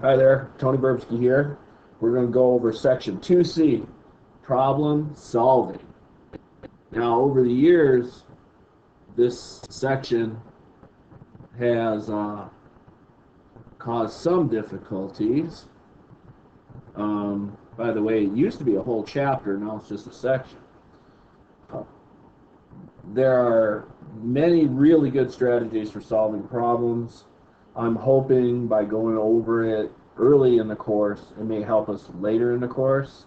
Hi there, Tony Burbsky here. We're going to go over section 2C, problem solving. Now, over the years, this section has caused some difficulties. By the way, it used to be a whole chapter, now it's just a section. There are many really good strategies for solving problems. I'm hoping by going over it early in the course, it may help us later in the course.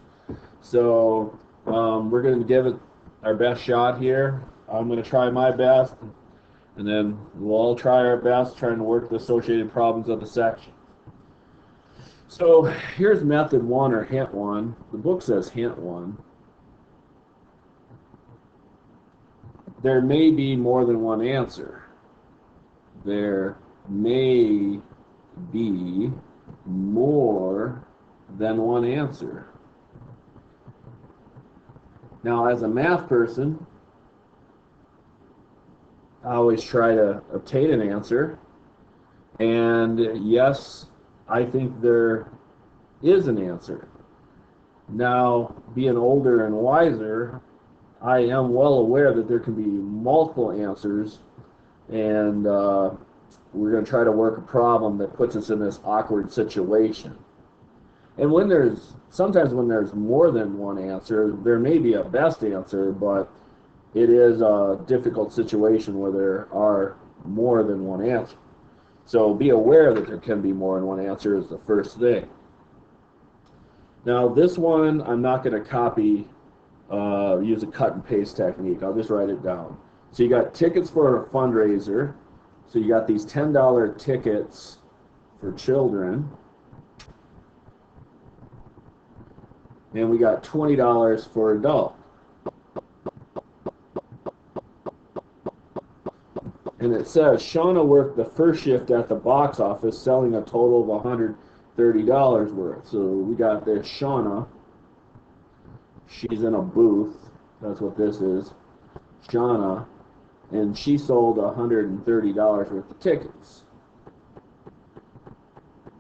So we're going to give it our best shot here. I'm going to try my best, and then we'll all try our best trying to work the associated problems of the section. So here's method 1 or hint 1. The book says hint 1. There may be more than one answer. There may be more than one answer. Now, as a math person, I always try to obtain an answer. And yes, I think there is an answer. Now, being older and wiser, I am well aware that there can be multiple answers, and we're going to try to work a problem that puts us in this awkward situation. And sometimes when there's more than one answer, there may be a best answer, but it is a difficult situation where there are more than one answer. So be aware that there can be more than one answer is the first thing. Now this one, I'm not going to copy, use a cut and paste technique. I'll just write it down. So you got tickets for a fundraiser. So you got these $10 tickets for children. And we got $20 for adults. And it says Shauna worked the first shift at the box office selling a total of $130 worth. So we got this Shauna. She's in a booth. That's what this is. Shauna. And she sold $130 worth of tickets.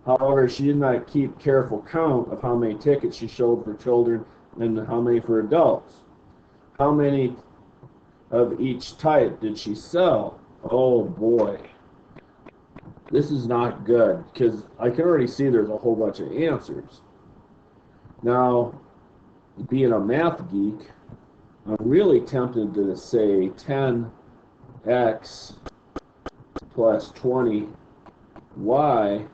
However, she did not keep careful count of how many tickets she sold for children and how many for adults. How many of each type did she sell? Oh boy. This is not good because I can already see there's a whole bunch of answers. Now, being a math geek, I'm really tempted to say 10x plus 20y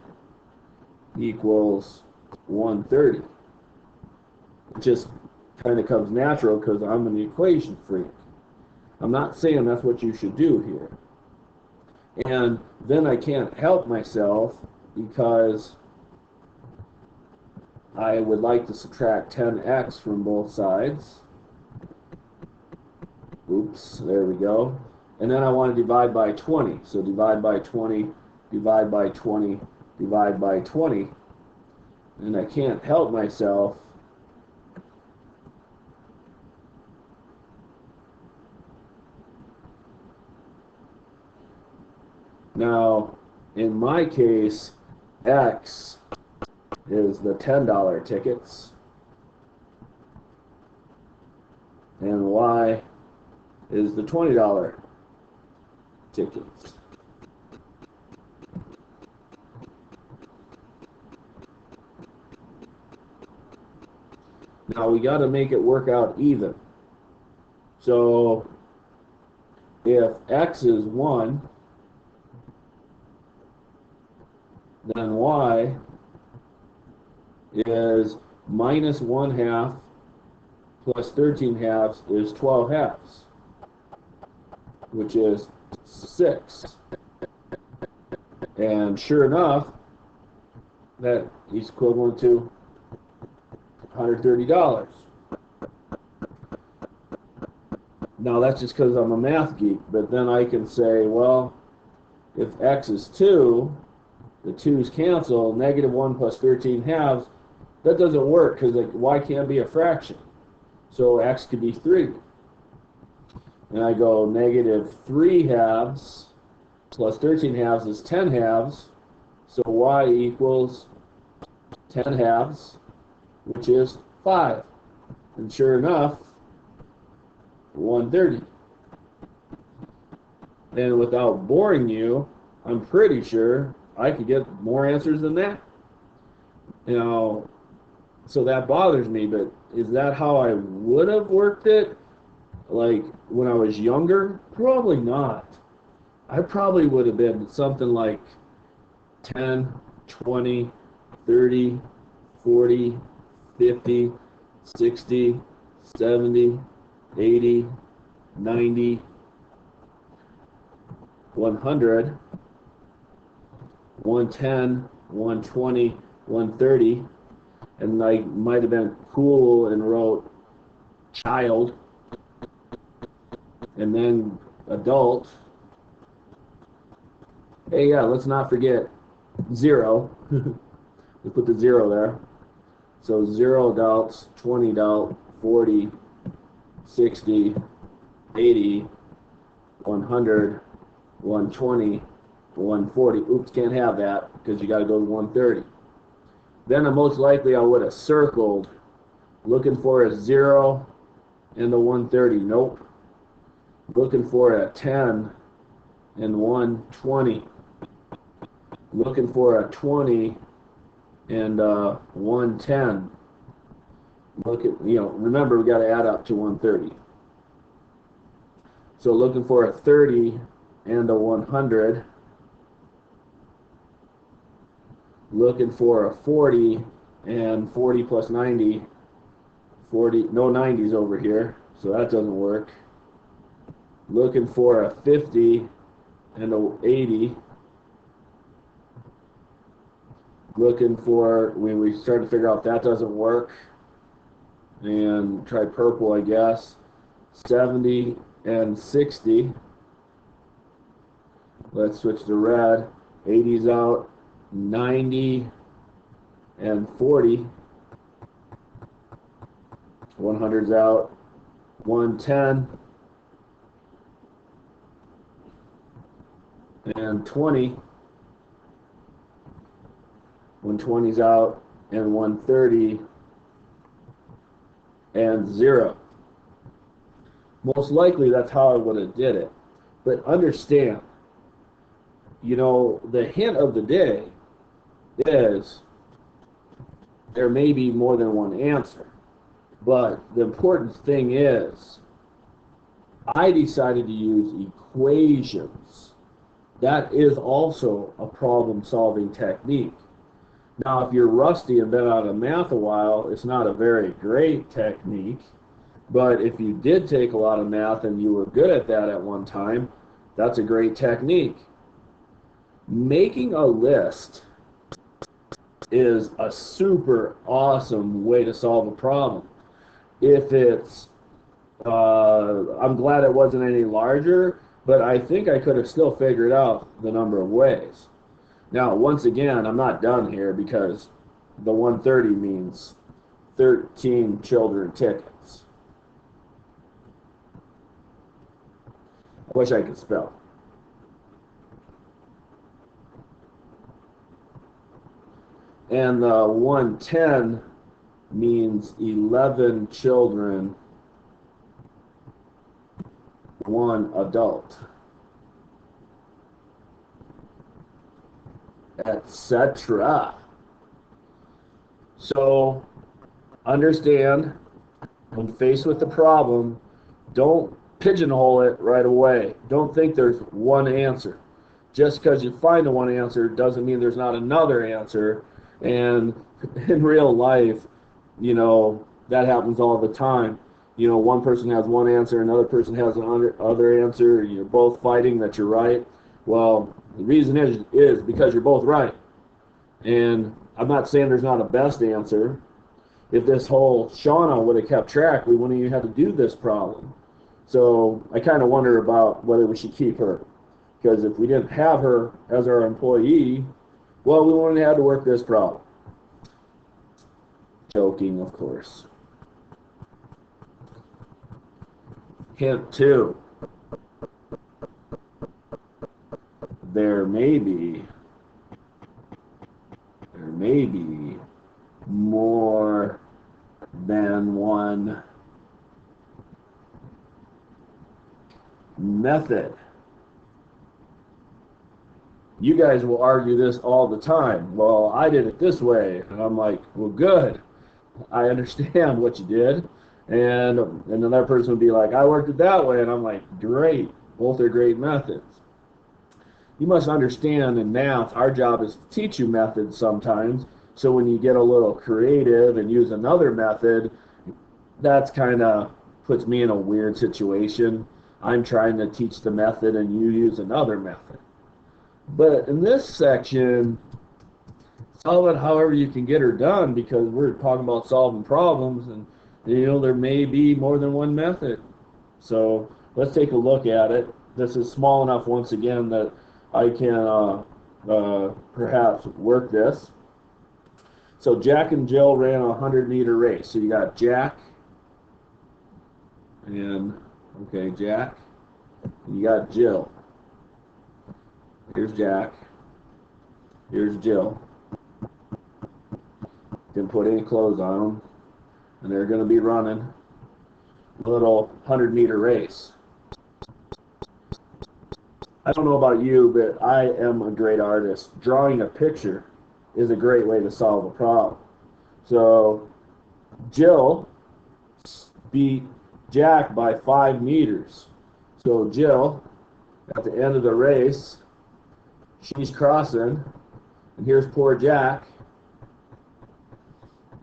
equals 130. It just kind of comes natural because I'm an equation freak. I'm not saying that's what you should do here. And then I can't help myself because I would like to subtract 10x from both sides. Oops, there we go. And then I want to divide by 20. So divide by 20, divide by 20, divide by 20. And I can't help myself. Now, in my case, X is the $10 tickets, and Y is the $20 tickets. Now, we got to make it work out even. So, if X is 1, then Y is minus 1 half plus 13 halves is 12 halves, which is 6. And sure enough, that is equivalent to $130. Now that's just because I'm a math geek, but then I can say, well, if X is 2, the 2's cancel, negative 1 plus 13 halves, that doesn't work because Y can't be a fraction. So X could be 3. And I go negative 3 halves plus 13 halves is 10 halves. So Y equals 10 halves, which is 5. And sure enough, 130. And without boring you, I'm pretty sure I could get more answers than that. You know, so that bothers me, but is that how I would have worked it? Like when I was younger? Probably not. I probably would have been something like 10, 20, 30, 40, 50, 60, 70, 80, 90, 100, 110, 120, 130, and I might have been cool and wrote child, and then adult. Hey, yeah, let's not forget 0. We put the 0 there. So 0 adults, 20 adult, 40, 60, 80, 100, 120, 140. Oops, can't have that because you got to go to 130. Then most likely I would have circled looking for a 0 and the 130. Nope. Looking for a 10 and 120. Looking for a 20 and 110. Look at, remember we got to add up to 130. So looking for a 30 and a 100. Looking for a 40 and 40 plus 90. 40, no 90s over here, so that doesn't work. Looking for a 50 and a 80. Looking for, we start to figure out that doesn't work. And try purple, I guess. 70 and 60. Let's switch to red. 80's out. 90 and 40. 100's out. 110 and 20. 120's out, and 130 and 0. Most likely that's how I would have did it. But understand, the hint of the day is there may be more than one answer. But the important thing is I decided to use equations. That is also a problem-solving technique. Now, if you're rusty and been out of math a while, it's not a very great technique. But if you did take a lot of math and you were good at that at one time, that's a great technique. Making a list is a super awesome way to solve a problem. If it's, I'm glad it wasn't any larger, but I think I could have still figured out the number of ways. Now, once again, I'm not done here because the 130 means 13 children tickets. I wish I could spell. And the 110 means 11 children, 1 adult, etc. So understand, when faced with the problem, don't pigeonhole it right away. Don't think there's one answer. Just because you find the one answer doesn't mean there's not another answer. And in real life, that happens all the time. One person has one answer, another person has another answer, you're both fighting that you're right. Well, the reason is because you're both right. And I'm not saying there's not a best answer. If this whole Shauna would have kept track, we wouldn't even have to do this problem. So I kind of wonder about whether we should keep her. Because if we didn't have her as our employee, well, we wouldn't have to work this problem. Joking, of course. Hint 2. There may be more than one method. You guys will argue this all the time. Well, I did it this way. And I'm like, well, good. I understand what you did. And another person would be like, I worked it that way. And I'm like, great. Both are great methods. You must understand in math, our job is to teach you methods sometimes. So when you get a little creative and use another method, that's kind of puts me in a weird situation. I'm trying to teach the method and you use another method. But in this section, solve it however you can get her done, because we're talking about solving problems, and there may be more than one method. So let's take a look at it. This is small enough, once again, that I can perhaps work this. So Jack and Jill ran a 100-meter race. So you got Jack and, okay, Jack. You got Jill. Here's Jack. Here's Jill. Didn't put any clothes on them. And they're going to be running a little 100-meter race. I don't know about you, but I am a great artist. Drawing a picture is a great way to solve a problem. So Jill beat Jack by 5 meters. So Jill, at the end of the race, she's crossing, and here's poor Jack,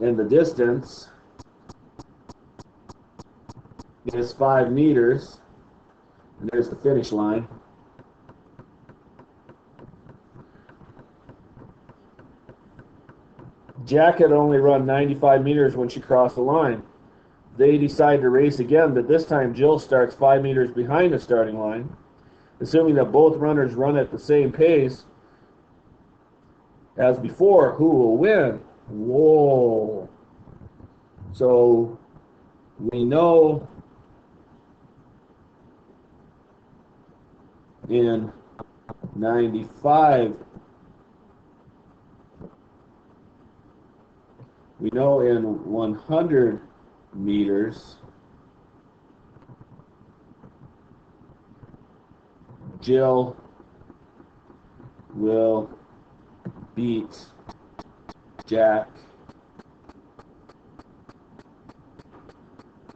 and the distance is 5 meters, and there's the finish line. Jack had only run 95 meters when she crossed the line. They decide to race again, but this time Jill starts 5 meters behind the starting line. Assuming that both runners run at the same pace as before, who will win? Whoa. So we know in 95, we know in 100 meters, Jill will beat Jack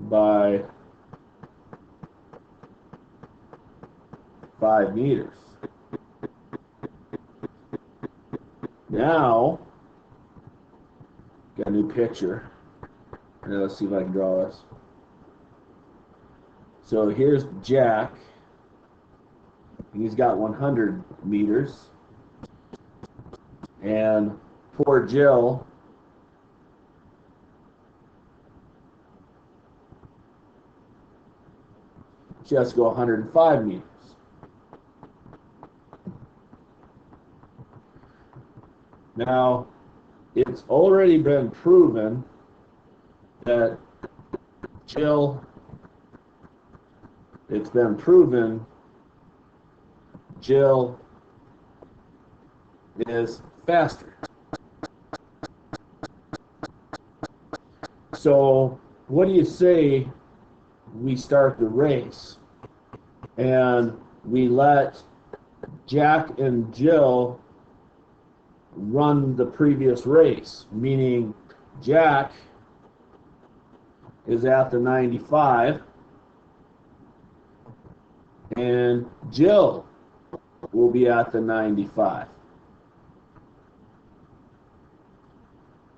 by 5 meters. Now, got a new picture. Now let's see if I can draw this. So here's Jack. He's got 100 meters. And poor Jill, she has to go 105 meters. Now, it's already been proven that Jill is faster. So what do you say we start the race and we let Jack and Jill run the previous race, meaning Jack is at the 95 and Jill will be at the 95.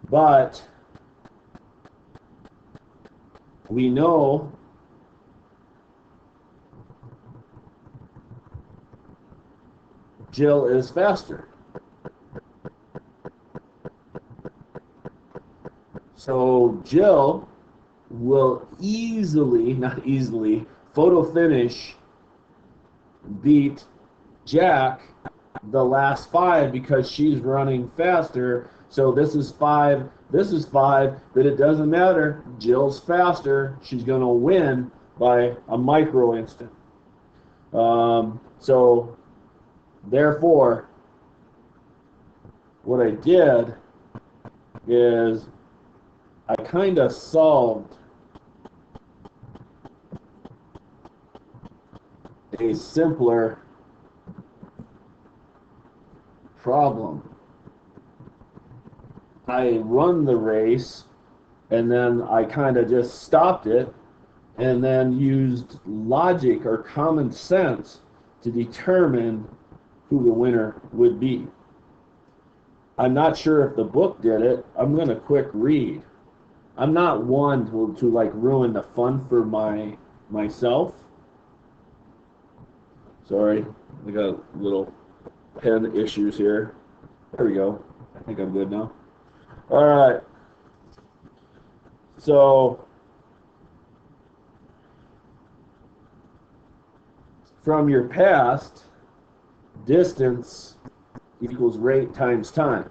But we know Jill is faster. So Jill will not easily, photo finish beat Jack the last 5 because she's running faster. So this is 5, but it doesn't matter. Jill's faster. She's going to win by a micro instant. So therefore, what I did is I kind of solved a simpler problem. I run the race, and then I kind of just stopped it, and then used logic or common sense to determine who the winner would be. I'm not sure if the book did it. I'm going to quick read. I'm not one to like ruin the fun for myself. Sorry, I got little pen issues here. There we go. I think I'm good now. All right. So from your past, distance equals rate times time.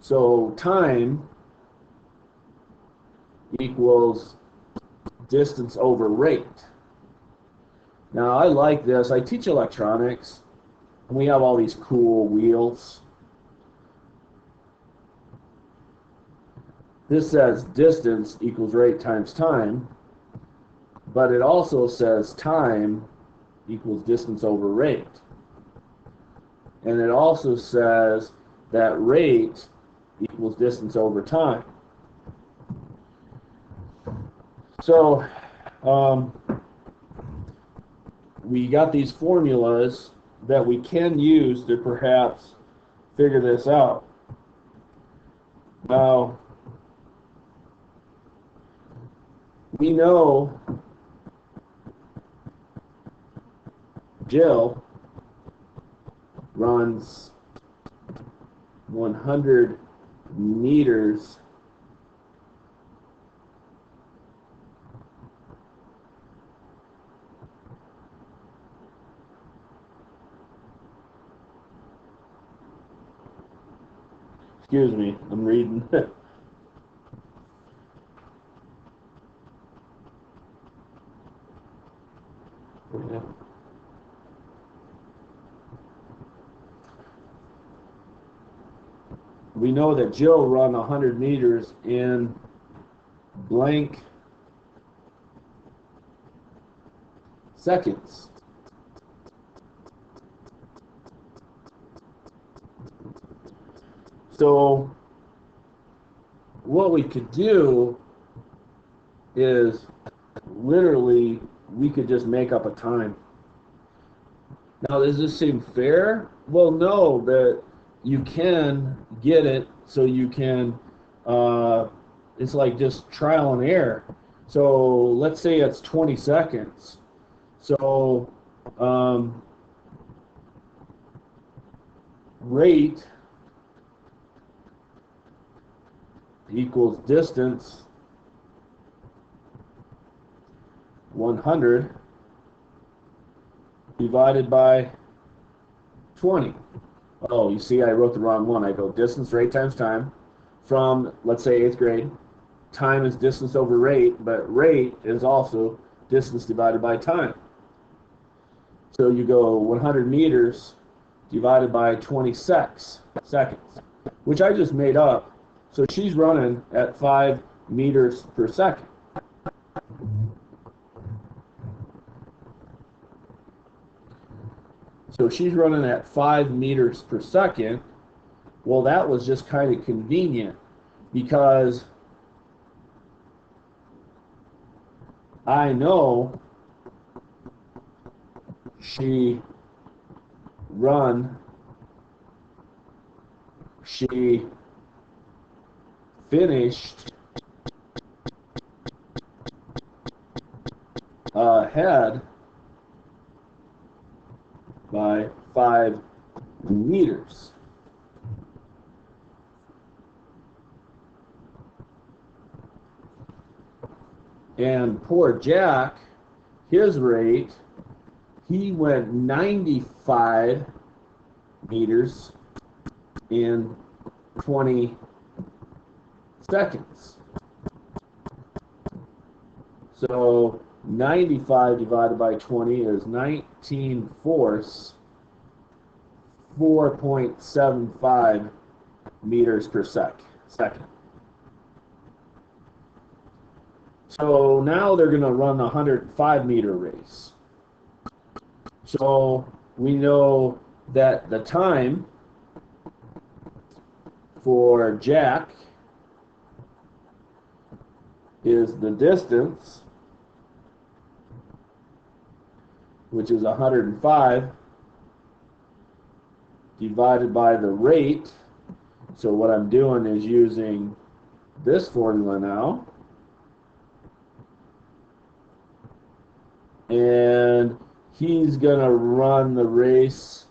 So time equals distance over rate. Now I like this. I teach electronics, and we have all these cool wheels. This says distance equals rate times time, but it also says time equals distance over rate. And it also says that rate equals distance over time. So we got these formulas that we can use to perhaps figure this out. Now, we know Jill runs 100 meters excuse me, I'm reading. We know that Jill run 100 meters in blank seconds. So what we could do is literally we could just make up a time. Now, does this seem fair? Well, no, that you can get it so you can, it's like just trial and error. So let's say it's 20 seconds. So rate equals distance 100 divided by 20. Oh, you see, I wrote the wrong one. I go distance, rate times time from, let's say, 8th grade. Time is distance over rate, but rate is also distance divided by time. So you go 100 meters divided by 20 seconds, which I just made up. So she's running at 5 meters per second. So she's running at 5 meters per second. Well, that was just kind of convenient because I know she finished ahead by 5 meters. And poor Jack, his rate, he went 95 meters in 20 seconds. So 95 divided by 20 is 19 fourths, 4.75 meters per second. So now they're going to run a 105-meter race. So we know that the time for Jack is the distance, which is 105, divided by the rate. So what I'm doing is using this formula now. And he's going to run the race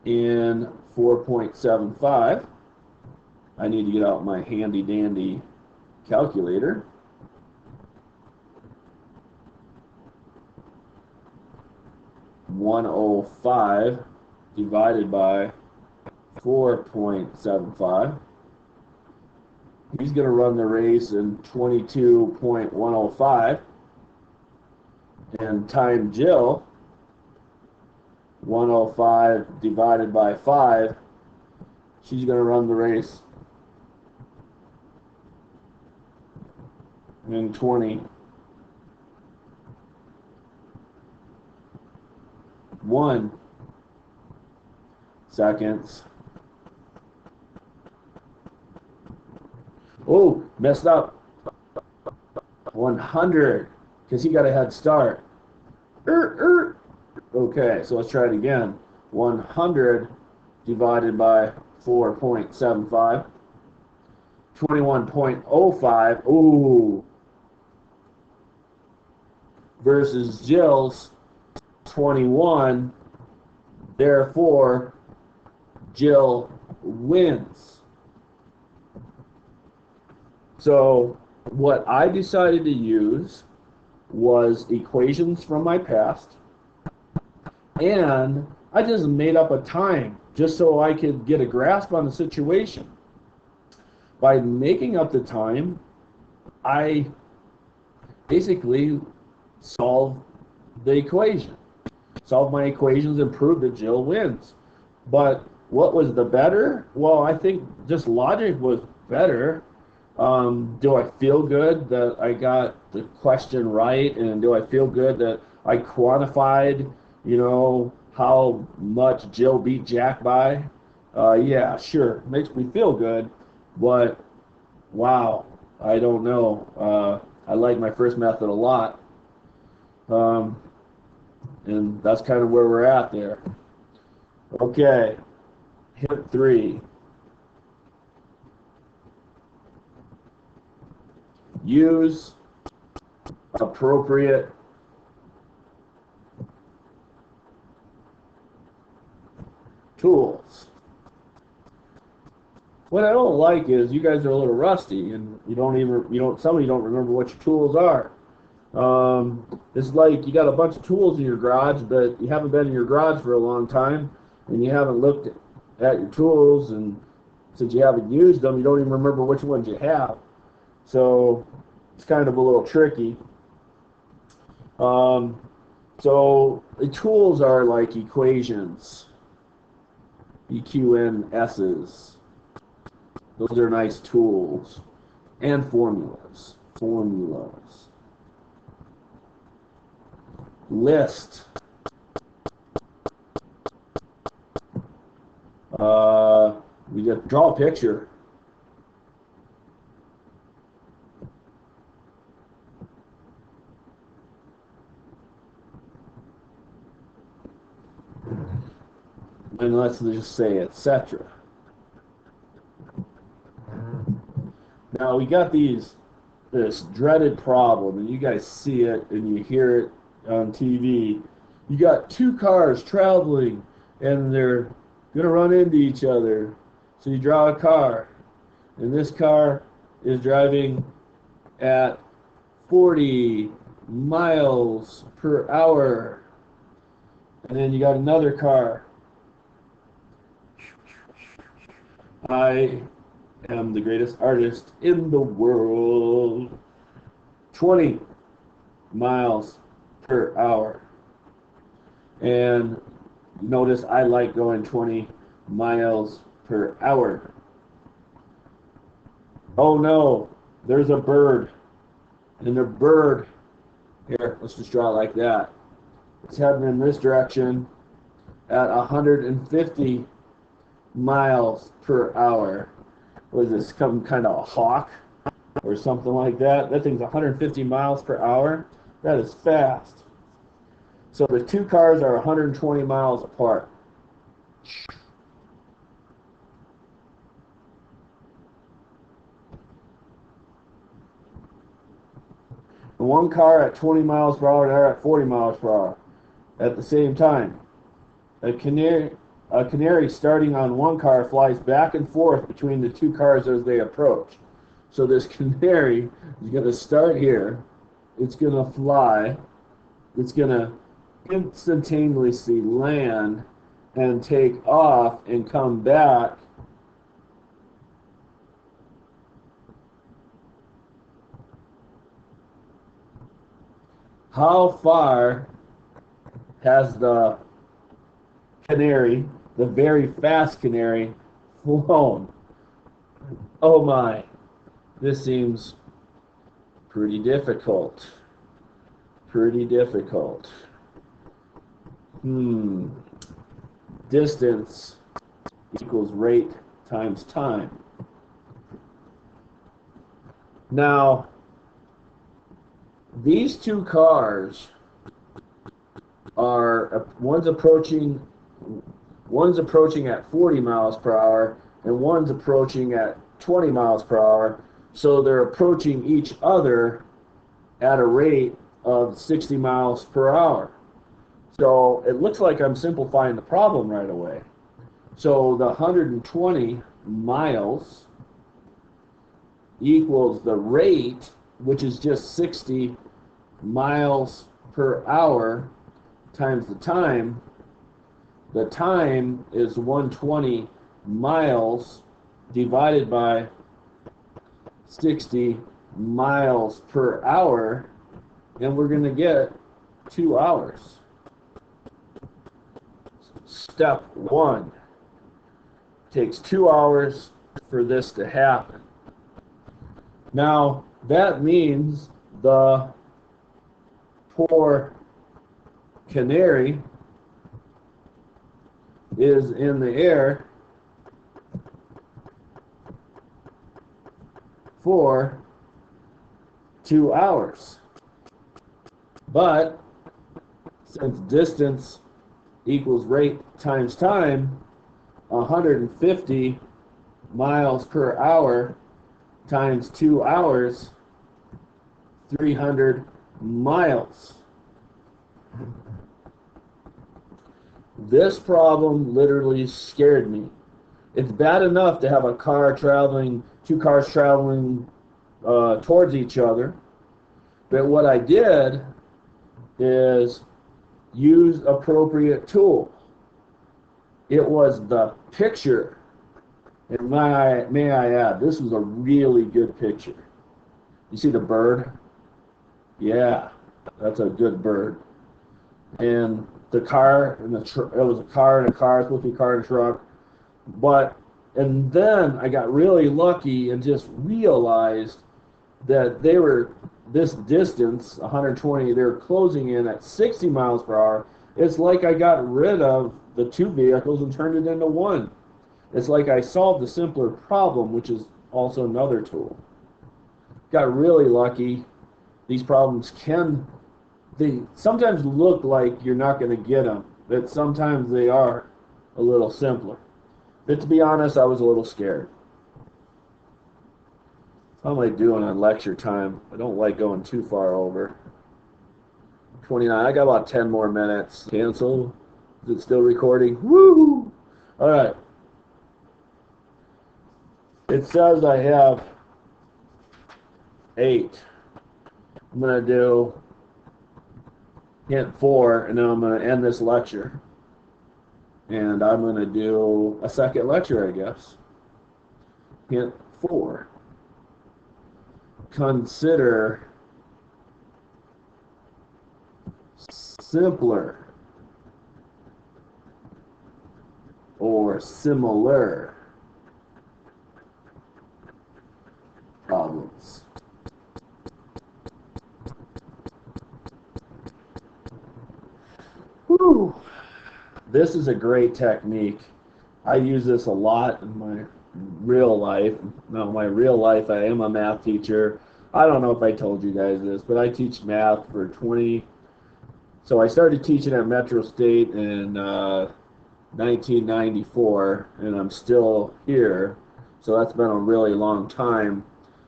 in 4.75. I need to get out my handy dandy calculator. (105) divided by 4.75. He's going to run the race in 22.105. And time Jill, 105 divided by 5, she's going to run the race in 21 seconds. Oh, messed up. 100, because he got a head start. Okay, so let's try it again. 100 divided by 4.75. 21.05. Ooh. Versus Jill's 21. Therefore, Jill wins. So what I decided to use was equations from my past, and I just made up a time just so I could get a grasp on the situation. By making up the time, I basically solved the equation. Solved my equations and proved that Jill wins. But what was the better? Well, I think just logic was better. Do I feel good that I got the question right? And do I feel good that I quantified, how much Jill beat Jack by? Yeah, sure. Makes me feel good. But, wow, I don't know. I like my first method a lot. And that's kind of where we're at there. Okay, hint 3. Use appropriate tools. What I don't like is you guys are a little rusty and some of you don't remember what your tools are. It's like you got a bunch of tools in your garage, but you haven't been in your garage for a long time and you haven't looked at your tools, and since you haven't used them, you don't even remember which ones you have. So it's kind of a little tricky. So the tools are like equations, EQNS's. Those are nice tools. And formulas. List. We just draw a picture. And let's just say etc. Now we got this dreaded problem, and you guys see it and you hear it on TV. You got two cars traveling and they're gonna run into each other. So you draw a car, and this car is driving at 40 miles per hour. And then you got another car. I am the greatest artist in the world. 20 miles per hour. And notice I like going 20 miles per hour. Oh no, there's a bird. And the bird, here, let's just draw it like that. It's heading in this direction at 150 miles per hour. Was this some kind of a hawk or something like that? That thing's 150 miles per hour. That is fast. So the two cars are 120 miles apart. The one car at 20 miles per hour, they're at 40 miles per hour at the same time. A canary, a canary starting on one car flies back and forth between the two cars as they approach. So this canary is going to start here. It's going to fly. It's going to instantaneously land and take off and come back. How far has the canary, the very fast canary, flown? Oh my, this seems pretty difficult. Pretty difficult. Distance equals rate times time. Now, these two cars are, one's approaching at 40 miles per hour and one's approaching at 20 miles per hour. So they're approaching each other at a rate of 60 miles per hour. So it looks like I'm simplifying the problem right away. So the 120 miles equals the rate, which is just 60 miles per hour, times the time. The time is 120 miles divided by 60 miles per hour, and we're going to get 2 hours. Step 1. Takes 2 hours for this to happen. Now, that means the poor canary is in the air for 2 hours. But since distance equals rate times time, 150 miles per hour times 2 hours, 300 miles. This problem literally scared me. It's bad enough to have a car traveling, two cars traveling towards each other, but what I did is use appropriate tool. It was the picture, and may I add, this was a really good picture. You see the bird? Yeah, that's a good bird. And the car and it was a car and a car, it's supposed to be a car and a truck. And then I got really lucky and just realized that they were this distance, 120, they were closing in at 60 miles per hour. It's like I got rid of the two vehicles and turned it into one. It's like I solved a simpler problem, which is also another tool. Got really lucky. These problems they sometimes look like you're not going to get them, but sometimes they are a little simpler. But to be honest, I was a little scared. How am I doing on lecture time? I don't like going too far over. 29. I got about 10 more minutes. Cancel. Is it still recording? Woo! All right. It says I have 8. I'm going to do hint 4, and then I'm going to end this lecture. And I'm going to do a second lecture, I guess. Hint 4. Consider simpler or similar this is a great technique. I use this a lot in my real life. Now, my real life, I am a math teacher. I don't know if I told you guys this, but I teach math for 20. So I started teaching at Metro State in 1994, and I'm still here. So that's been a really long time.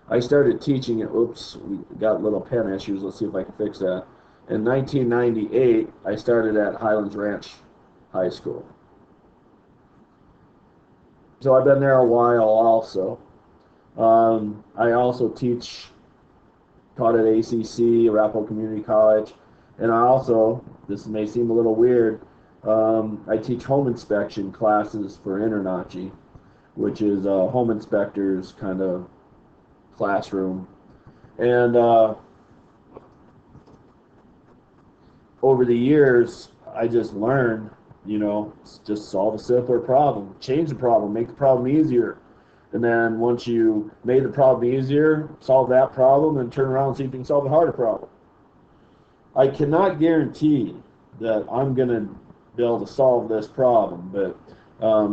I started teaching it. Oops, we got little pen issues. Let's see if I can fix that. In 1998, I started at Highlands Ranch High School. So I've been there a while also. I also taught at ACC, Arapahoe Community College, and I also, this may seem a little weird, I teach home inspection classes for InterNACHI, which is a home inspector's kind of classroom. And over the years, I just learned, just solve a simpler problem, change the problem, make the problem easier. And then once you made the problem easier, solve that problem, and turn around and see if you can solve a harder problem. I cannot guarantee that I'm going to be able to solve this problem, but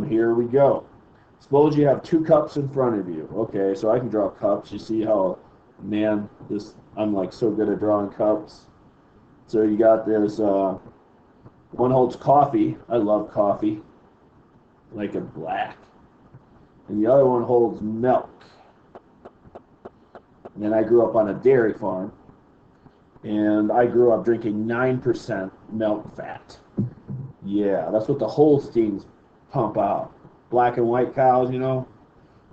here we go. Suppose you have 2 cups in front of you. Okay, so I can draw cups. You see how, man, I'm like so good at drawing cups. So you got this, one holds coffee. I love coffee, like it black. And the other one holds milk. And I grew up on a dairy farm, and I grew up drinking 9% milk fat. Yeah, that's what the Holsteins pump out. Black and white cows, The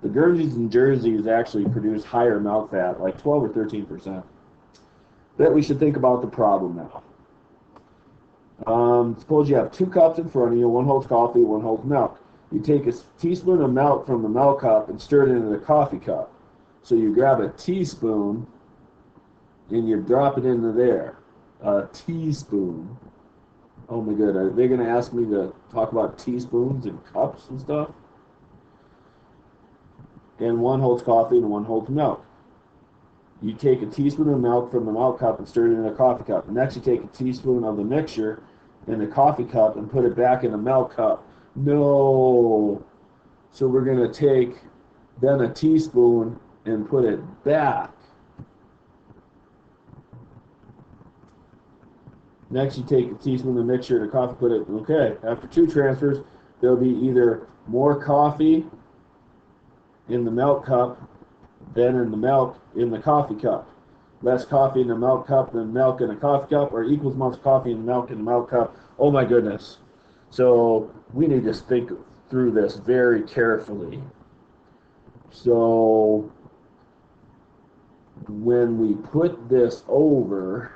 Guernseys and Jerseys actually produce higher milk fat, like 12 or 13%. But we should think about the problem now. Suppose you have 2 cups in front of you. One holds coffee, one holds milk. You take a teaspoon of milk from the milk cup and stir it into the coffee cup. So you grab a teaspoon and you drop it into there. A teaspoon. Oh my god, are they going to ask me to talk about teaspoons and cups and stuff? And one holds coffee and one holds milk. You take a teaspoon of milk from the milk cup and stir it in a coffee cup. Next you take a teaspoon of the mixture in the coffee cup and put it back in the milk cup. No. So we're going to take then a teaspoon and put it back. Next you take a teaspoon of the mixture, the coffee, put it, okay. After 2 transfers, there'll be either more coffee in the milk cup than in the milk in the coffee cup. Less coffee in the milk cup than milk in a coffee cup, or equals much coffee in the milk cup. Oh my goodness. So we need to think through this very carefully. So when we put this over,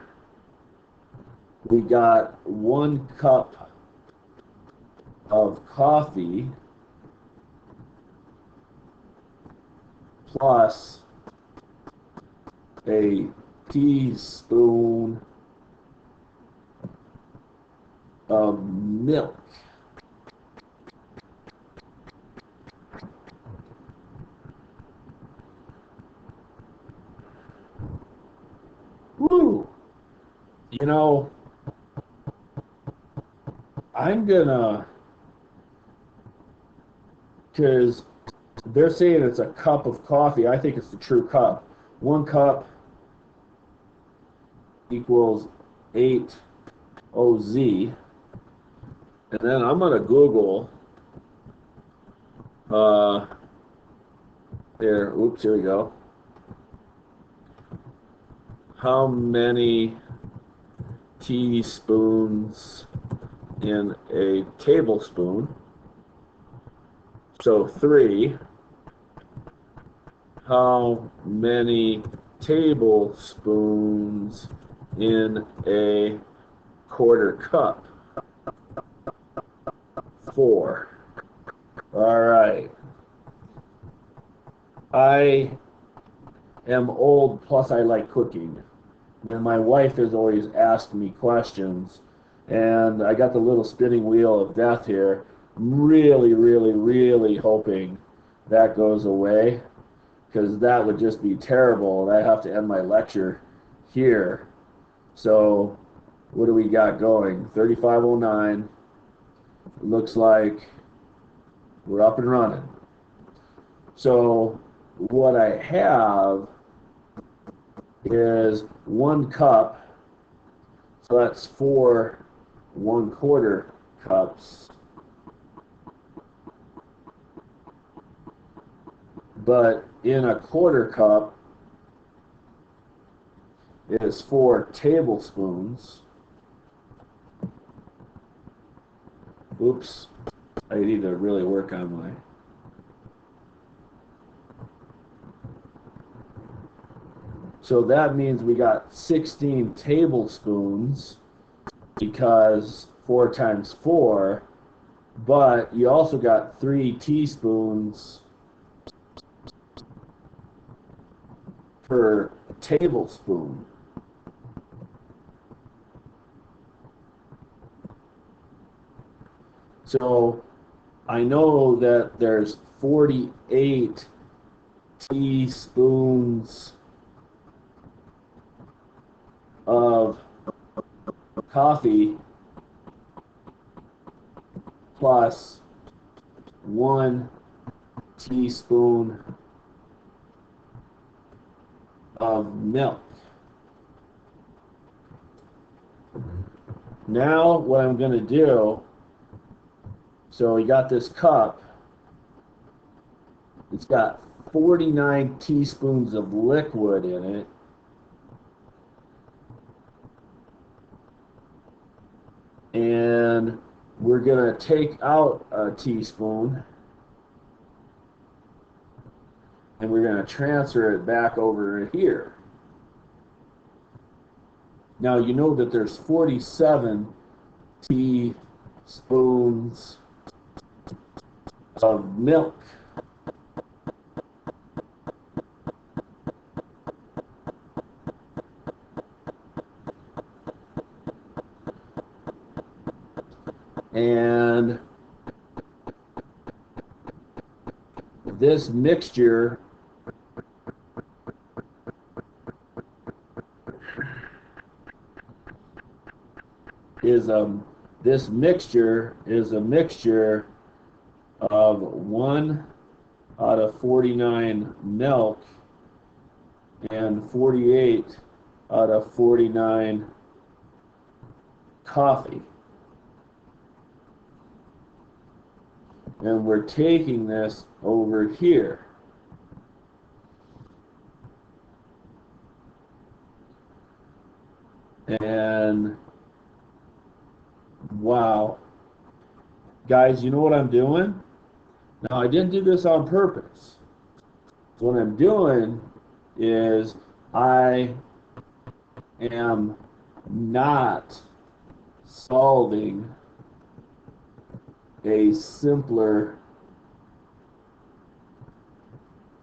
we got 1 cup of coffee plus a teaspoon of milk. Woo! I'm gonna, because they're saying it's a cup of coffee. I think it's the true cup. 1 cup equals 8 OZ. And then I'm gonna Google here we go. How many teaspoons in a tablespoon? So 3. How many tablespoons in a quarter cup? 4. All right. I am old, plus I like cooking. And my wife has always asked me questions. And I got the little spinning wheel of death here. I'm really, really, really hoping that goes away, because that would just be terrible. I have to end my lecture here. So what do we got going? 3509 looks like we're up and running. So what I have is 1 cup, so that's 4 1/4 cups, but in a 1/4 cup is 4 tablespoons. Oops, I need to really work on my So that means we got 16 tablespoons, because 4 times 4, but you also got 3 teaspoons per tablespoon. So I know that there's 48 teaspoons of coffee plus 1 teaspoon of milk. Now what I'm going to do, so we got this cup, it's got 49 teaspoons of liquid in it. And we're going to take out a teaspoon and we're going to transfer it back over here. Now you know that there's 47 teaspoons of milk. And this mixture is a mixture of 1 out of 49 milk and 48 out of 49 coffee. And we're taking this over here. And wow. Guys, you know what I'm doing? Now, I didn't do this on purpose. What I'm doing is I am not solving a simpler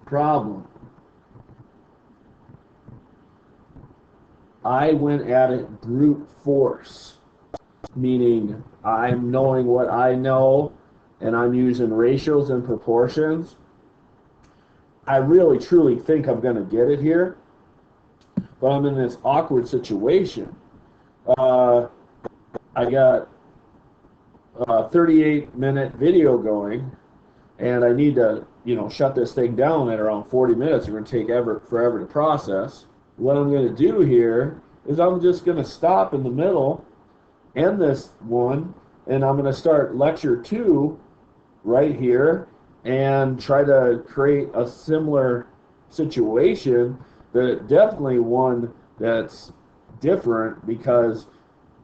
problem. I went at it brute force, meaning I'm knowing what I know and I'm using ratios and proportions. I really truly think I'm going to get it here, but I'm in this awkward situation. I got a 38-minute video going, and I need to, shut this thing down at around 40 minutes. It's going to take forever to process. What I'm going to do here is I'm just going to stop in the middle, end this one, and I'm going to start lecture 2 right here and try to create a similar situation, but definitely one that's different, because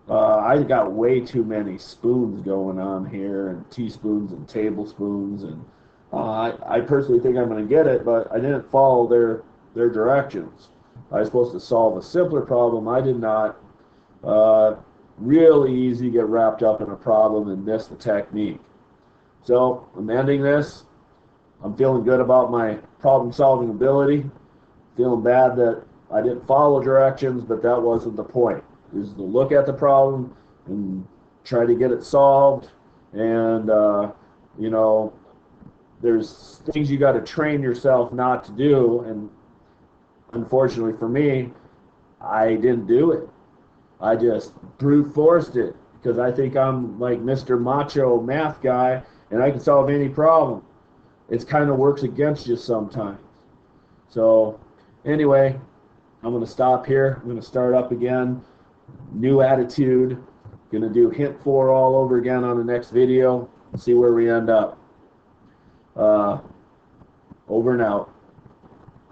I got way too many spoons going on here, and teaspoons and tablespoons, and I personally think I'm going to get it, but I didn't follow their directions. I was supposed to solve a simpler problem. I did not. Really easy to get wrapped up in a problem and miss the technique. So I'm ending this. I'm feeling good about my problem-solving ability. Feeling bad that I didn't follow directions, but that wasn't the point. It was to look at the problem and try to get it solved. And, there's things you got to train yourself not to do. And unfortunately for me, I didn't do it. I just brute forced it, because I think I'm like Mr. Macho math guy and I can solve any problem. It kind of works against you sometimes. So anyway, I'm going to stop here. I'm going to start up again. New attitude. Going to do hint 4 all over again on the next video. See where we end up. Over and out.